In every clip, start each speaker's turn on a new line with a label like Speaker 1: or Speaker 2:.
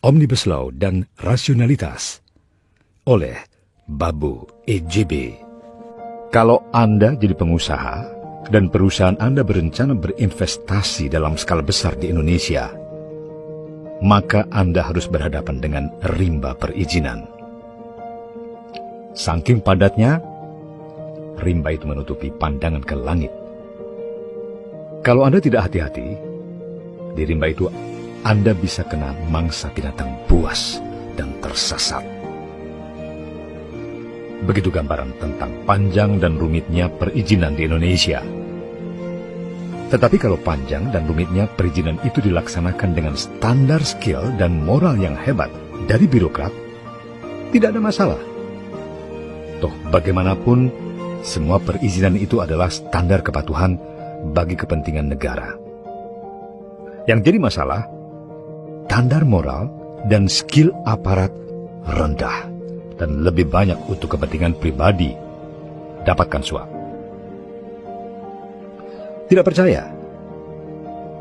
Speaker 1: Omnibus Law dan Rasionalitas oleh Babu EJB. Kalau Anda jadi pengusaha dan perusahaan Anda berencana berinvestasi dalam skala besar di Indonesia, maka Anda harus berhadapan dengan rimba perizinan. Saking padatnya, rimba itu menutupi pandangan ke langit. Kalau Anda tidak hati-hati, di rimba itu Anda bisa kena mangsa binatang buas dan tersesat. Begitu gambaran tentang panjang dan rumitnya perizinan di Indonesia. Tetapi kalau panjang dan rumitnya perizinan itu dilaksanakan dengan standar skill dan moral yang hebat dari birokrat, tidak ada masalah. Toh bagaimanapun, semua perizinan itu adalah standar kepatuhan bagi kepentingan negara. Yang jadi masalah, standar moral dan skill aparat rendah dan lebih banyak untuk kepentingan pribadi. Dapatkan suap. Tidak percaya?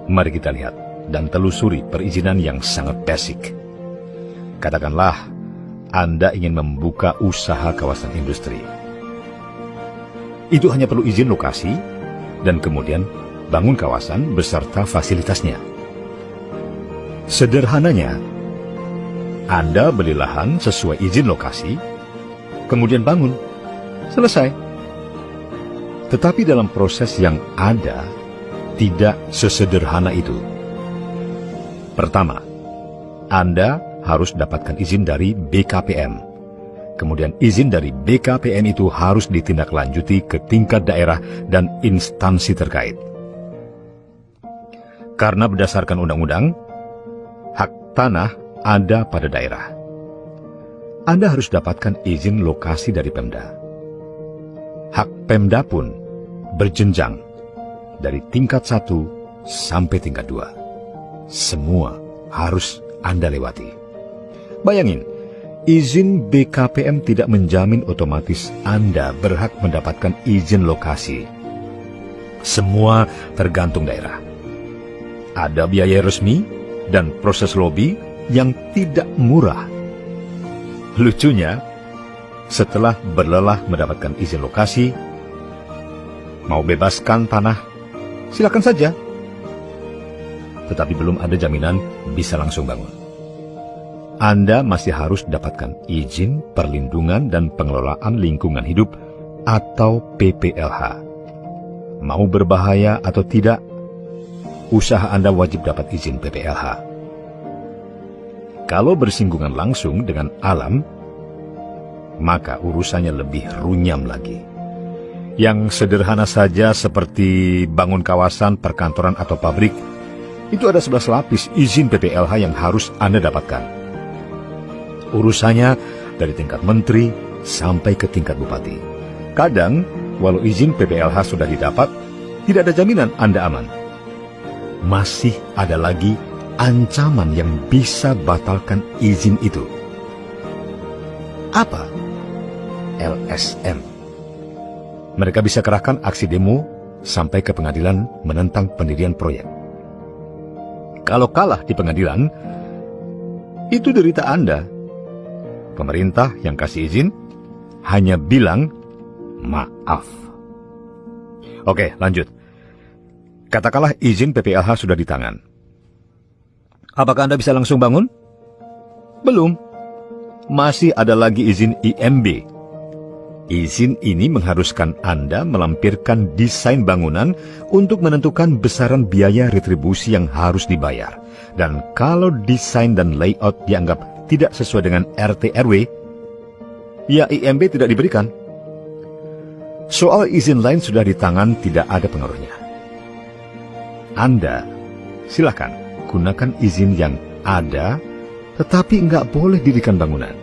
Speaker 1: Mari kita lihat dan telusuri perizinan yang sangat basic. Katakanlah Anda ingin membuka usaha kawasan industri. Itu hanya perlu izin lokasi dan kemudian bangun kawasan beserta fasilitasnya. Sederhananya, Anda beli lahan sesuai izin lokasi, kemudian bangun. Selesai. Tetapi dalam proses yang ada, tidak sesederhana itu. Pertama, Anda harus dapatkan izin dari BKPM. Kemudian izin dari BKPM itu harus ditindaklanjuti ke tingkat daerah dan instansi terkait. Karena berdasarkan undang-undang, hak tanah ada pada daerah. Anda harus dapatkan izin lokasi dari Pemda. Hak Pemda pun berjenjang dari tingkat 1 sampai tingkat 2. Semua harus Anda lewati. Bayangin, izin BKPM tidak menjamin otomatis Anda berhak mendapatkan izin lokasi. Semua tergantung daerah. Ada biaya resmi dan proses lobby yang tidak murah. Lucunya, setelah berlelah mendapatkan izin lokasi, mau bebaskan tanah, silakan saja. Tetapi belum ada jaminan bisa langsung bangun. Anda masih harus dapatkan izin perlindungan dan pengelolaan lingkungan hidup atau PPLH. Mau berbahaya atau tidak, usaha Anda wajib dapat izin PPLH. Kalau bersinggungan langsung dengan alam, maka urusannya lebih runyam lagi. Yang sederhana saja seperti bangun kawasan, perkantoran atau pabrik, itu ada 11 lapis izin PPLH yang harus Anda dapatkan. Urusannya dari tingkat menteri sampai ke tingkat bupati. Kadang, walau izin PPLH sudah didapat, tidak ada jaminan Anda aman. Masih ada lagi ancaman yang bisa batalkan izin itu. Apa? LSM. Mereka bisa kerahkan aksi demo sampai ke pengadilan menentang pendirian proyek. Kalau kalah di pengadilan, itu derita Anda. Pemerintah yang kasih izin hanya bilang maaf. Oke, lanjut. Katakanlah izin PPLH sudah di tangan. Apakah Anda bisa langsung bangun? Belum. Masih ada lagi izin IMB. Izin ini mengharuskan Anda melampirkan desain bangunan untuk menentukan besaran biaya retribusi yang harus dibayar. Dan kalau desain dan layout dianggap tidak sesuai dengan RT RW, ya IMB tidak diberikan. Soal izin lain sudah di tangan, tidak ada pengaruhnya. Anda silakan gunakan izin yang ada, tetapi nggak boleh dirikan bangunan.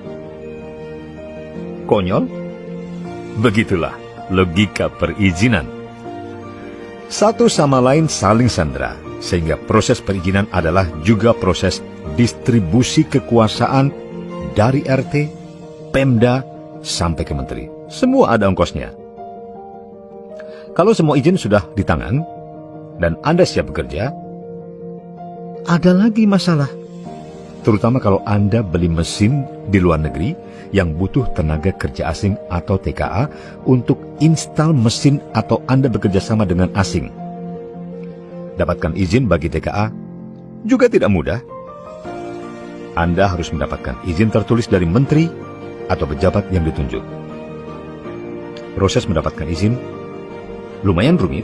Speaker 1: Konyol? Begitulah logika perizinan. Satu sama lain saling sandera, sehingga proses perizinan adalah juga proses distribusi kekuasaan dari RT, Pemda, sampai ke menteri. Semua ada ongkosnya. Kalau semua izin sudah di tangan, dan Anda siap bekerja, ada lagi masalah. terutama kalau Anda beli mesin di luar negeri yang butuh tenaga kerja asing atau TKA untuk install mesin atau Anda bekerja sama dengan asing. Dapatkan izin bagi TKA juga tidak mudah. Anda harus mendapatkan izin tertulis dari menteri atau pejabat yang ditunjuk. Proses mendapatkan izin lumayan rumit.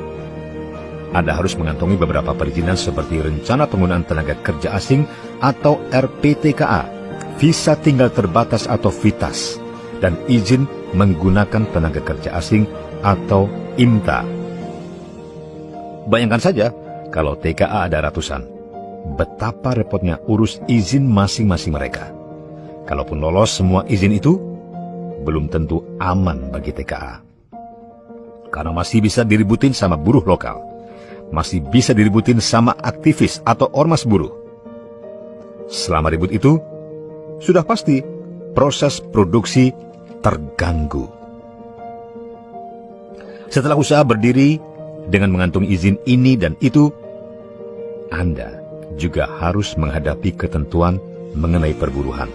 Speaker 1: Anda harus mengantongi beberapa perizinan seperti rencana penggunaan tenaga kerja asing atau RPTKA, visa tinggal terbatas atau VITAS, dan izin menggunakan tenaga kerja asing atau IMTA. Bayangkan saja kalau TKA ada ratusan, betapa repotnya urus izin masing-masing mereka. Kalaupun lolos semua izin itu, belum tentu aman bagi TKA. Karena masih bisa diributin sama buruh lokal, masih bisa diributin sama aktivis atau ormas buruh. Selama ribut itu, sudah pasti proses produksi terganggu. Setelah usaha berdiri dengan mengantongi izin ini dan itu, Anda juga harus menghadapi ketentuan mengenai perburuhan.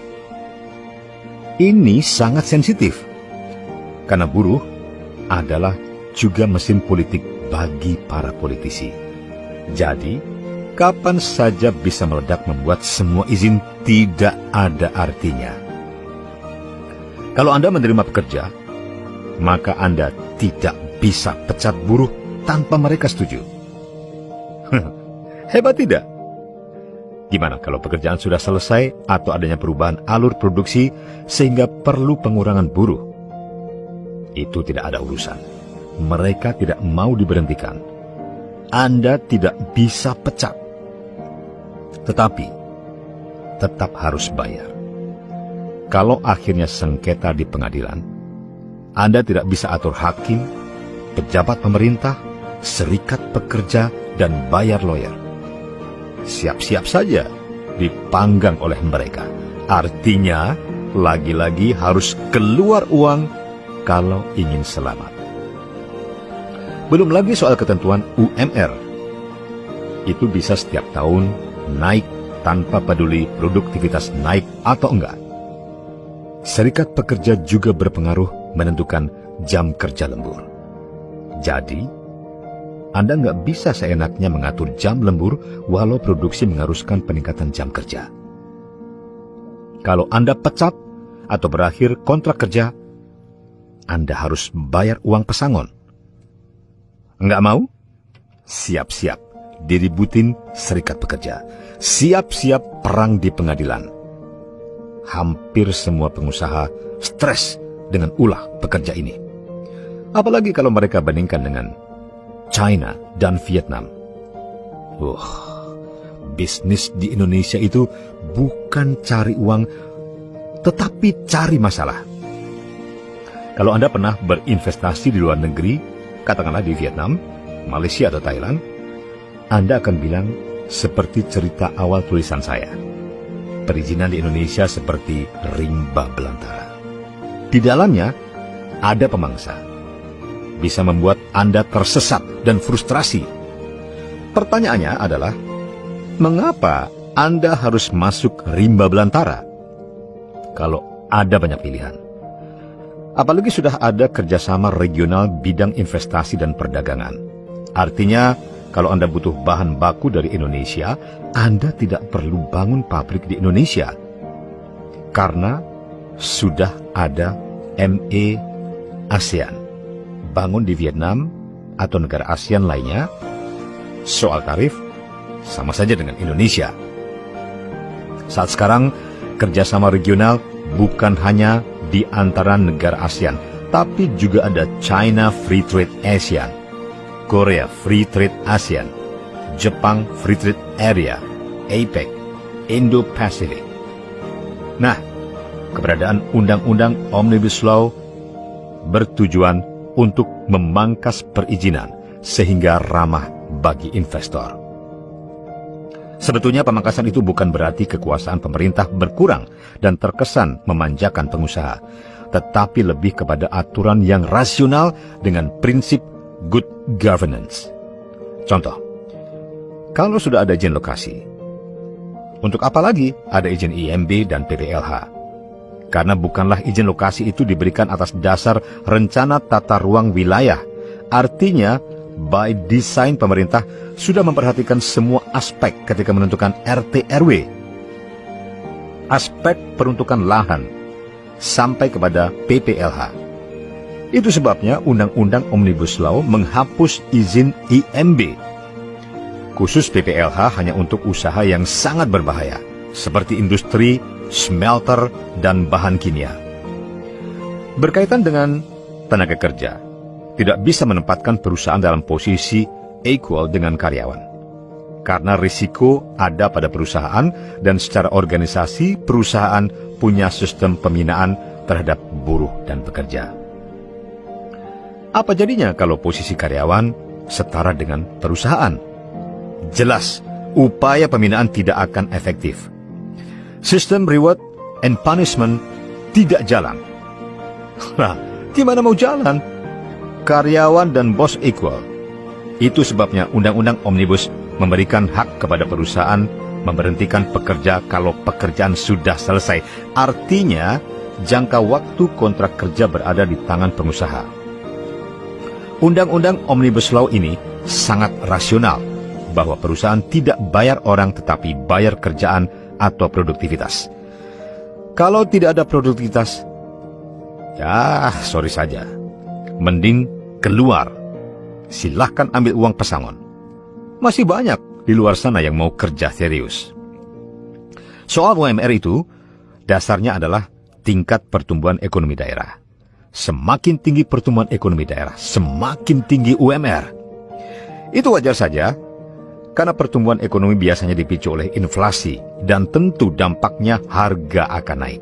Speaker 1: Ini sangat sensitif, karena buruh adalah juga mesin politik bagi para politisi. Jadi, kapan saja bisa meledak membuat semua izin tidak ada artinya. Kalau Anda menerima pekerja, maka Anda tidak bisa pecat buruh tanpa mereka setuju. Hebat tidak? Gimana kalau pekerjaan sudah selesai atau adanya perubahan alur produksi sehingga perlu pengurangan buruh? Itu tidak ada urusan. Mereka tidak mau diberhentikan. Anda tidak bisa pecat. Tetapi, tetap harus bayar. Kalau akhirnya sengketa di pengadilan, Anda tidak bisa atur hakim, pejabat pemerintah, serikat pekerja, dan bayar lawyer. Siap-siap saja dipanggang oleh mereka. Artinya, lagi-lagi harus keluar uang kalau ingin selamat. Belum lagi soal ketentuan UMR. Itu bisa setiap tahun naik tanpa peduli produktivitas naik atau enggak. Serikat pekerja juga berpengaruh menentukan jam kerja lembur. Jadi, Anda nggak bisa seenaknya mengatur jam lembur walau produksi mengharuskan peningkatan jam kerja. Kalau Anda pecat atau berakhir kontrak kerja, Anda harus bayar uang pesangon. Enggak mau? Siap-siap diributin serikat pekerja. Siap-siap perang di pengadilan. Hampir semua pengusaha stres dengan ulah pekerja ini. Apalagi kalau mereka bandingkan dengan China dan Vietnam. Bisnis di Indonesia itu bukan cari uang, tetapi cari masalah. Kalau Anda pernah berinvestasi di luar negeri, katakanlah di Vietnam, Malaysia atau Thailand, Anda akan bilang seperti cerita awal tulisan saya. Perizinan di Indonesia seperti rimba belantara. Di dalamnya ada pemangsa. Bisa membuat Anda tersesat dan frustrasi. Pertanyaannya adalah, mengapa Anda harus masuk rimba belantara? Kalau ada banyak pilihan. Apalagi sudah ada kerjasama regional bidang investasi dan perdagangan. Artinya, kalau Anda butuh bahan baku dari Indonesia, Anda tidak perlu bangun pabrik di Indonesia. Karena sudah ada ME ASEAN. Bangun di Vietnam atau negara ASEAN lainnya, soal tarif sama saja dengan Indonesia. Saat sekarang, kerjasama regional bukan hanya di antara negara ASEAN, tapi juga ada China Free Trade ASEAN, Korea Free Trade ASEAN, Jepang Free Trade Area, APEC, Indo-Pacific. Nah, keberadaan Undang-Undang Omnibus Law bertujuan untuk memangkas perizinan sehingga ramah bagi investor. Sebetulnya pemangkasan itu bukan berarti kekuasaan pemerintah berkurang dan terkesan memanjakan pengusaha, tetapi lebih kepada aturan yang rasional dengan prinsip good governance. Contoh, kalau sudah ada izin lokasi, Untuk apa lagi ada izin IMB dan PPLH? Karena bukanlah izin lokasi itu diberikan atas dasar rencana tata ruang wilayah. Artinya, by design pemerintah sudah memperhatikan semua aspek ketika menentukan RT RW. Aspek peruntukan lahan sampai kepada PPLH. Itu sebabnya Undang-Undang Omnibus Law menghapus izin IMB. Khusus PPLH hanya untuk usaha yang sangat berbahaya, seperti industri, smelter, dan bahan kimia. Berkaitan dengan tenaga kerja, tidak bisa menempatkan perusahaan dalam posisi equal dengan karyawan. Karena risiko ada pada perusahaan dan secara organisasi perusahaan punya sistem pembinaan terhadap buruh dan pekerja. Apa jadinya kalau posisi karyawan setara dengan perusahaan? Jelas, upaya pembinaan tidak akan efektif. Sistem reward and punishment tidak jalan. Nah, gimana mau jalan? Karyawan dan bos equal. Itu sebabnya Undang-Undang Omnibus memberikan hak kepada perusahaan memberhentikan pekerja kalau pekerjaan sudah selesai. Artinya, jangka waktu kontrak kerja berada di tangan pengusaha. Undang-Undang Omnibus Law ini sangat rasional, bahwa perusahaan tidak bayar orang tetapi bayar kerjaan atau produktivitas. Kalau tidak ada produktivitas, ya sorry saja. Mending keluar. Silahkan ambil uang pesangon. Masih banyak di luar sana yang mau kerja serius. Soal UMR itu, dasarnya adalah tingkat pertumbuhan ekonomi daerah. Semakin tinggi pertumbuhan ekonomi daerah, semakin tinggi UMR. Itu wajar saja, karena pertumbuhan ekonomi biasanya dipicu oleh inflasi dan tentu dampaknya harga akan naik.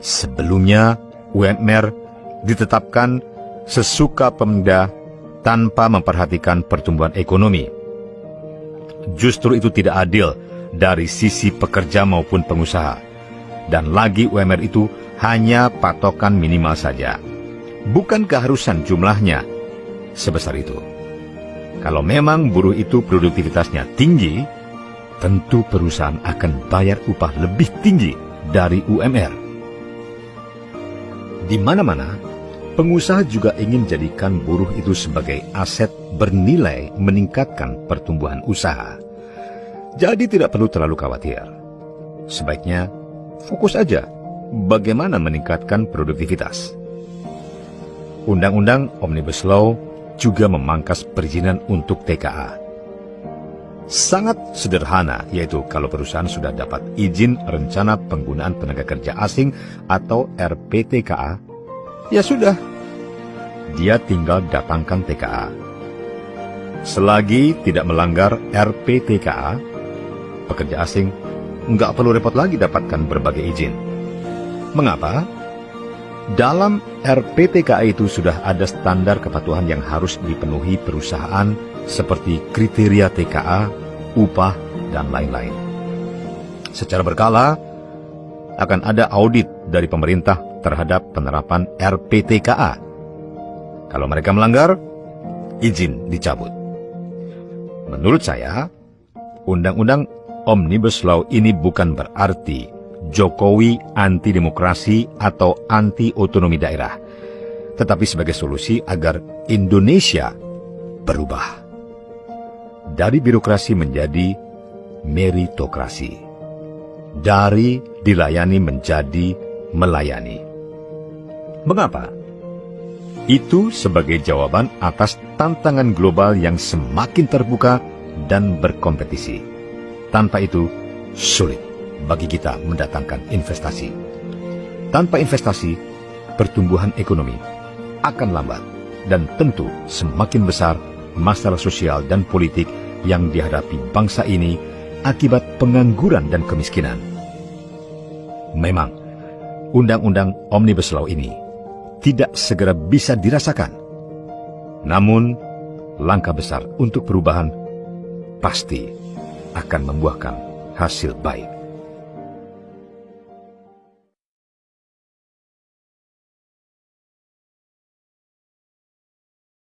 Speaker 1: Sebelumnya, UMR ditetapkan sesuka Pemda tanpa memperhatikan pertumbuhan ekonomi. Justru itu tidak adil dari sisi pekerja maupun pengusaha. Dan lagi UMR itu hanya patokan minimal saja. Bukan keharusan jumlahnya sebesar itu. Kalau memang buruh itu produktivitasnya tinggi, tentu perusahaan akan bayar upah lebih tinggi dari UMR. Di mana-mana, pengusaha juga ingin jadikan buruh itu sebagai aset bernilai meningkatkan pertumbuhan usaha. Jadi tidak perlu terlalu khawatir. Sebaiknya fokus aja bagaimana meningkatkan produktivitas. Undang-Undang Omnibus Law juga memangkas perizinan untuk TKA. Sangat sederhana, yaitu kalau perusahaan sudah dapat izin rencana penggunaan tenaga kerja asing atau RPTKA, ya sudah, dia tinggal datangkan TKA. Selagi tidak melanggar RPTKA, pekerja asing nggak perlu repot lagi dapatkan berbagai izin. Mengapa? Dalam RPTKA itu sudah ada standar kepatuhan yang harus dipenuhi perusahaan seperti kriteria TKA, upah, dan lain-lain. Secara berkala, akan ada audit dari pemerintah terhadap penerapan RPTKA. Kalau mereka melanggar, izin dicabut. Menurut saya, Undang-Undang Omnibus Law ini bukan berarti Jokowi anti-demokrasi atau anti-otonomi daerah, tetapi sebagai solusi agar Indonesia berubah. Dari birokrasi menjadi meritokrasi. Dari dilayani menjadi melayani. Mengapa? Itu sebagai jawaban atas tantangan global yang semakin terbuka dan berkompetisi. Tanpa itu, sulit bagi kita mendatangkan investasi. Tanpa investasi, pertumbuhan ekonomi akan lambat dan tentu semakin besar masalah sosial dan politik yang dihadapi bangsa ini akibat pengangguran dan kemiskinan. Memang, Undang-Undang Omnibus Law ini tidak segera bisa dirasakan. Namun, langkah besar untuk perubahan pasti akan membuahkan hasil baik.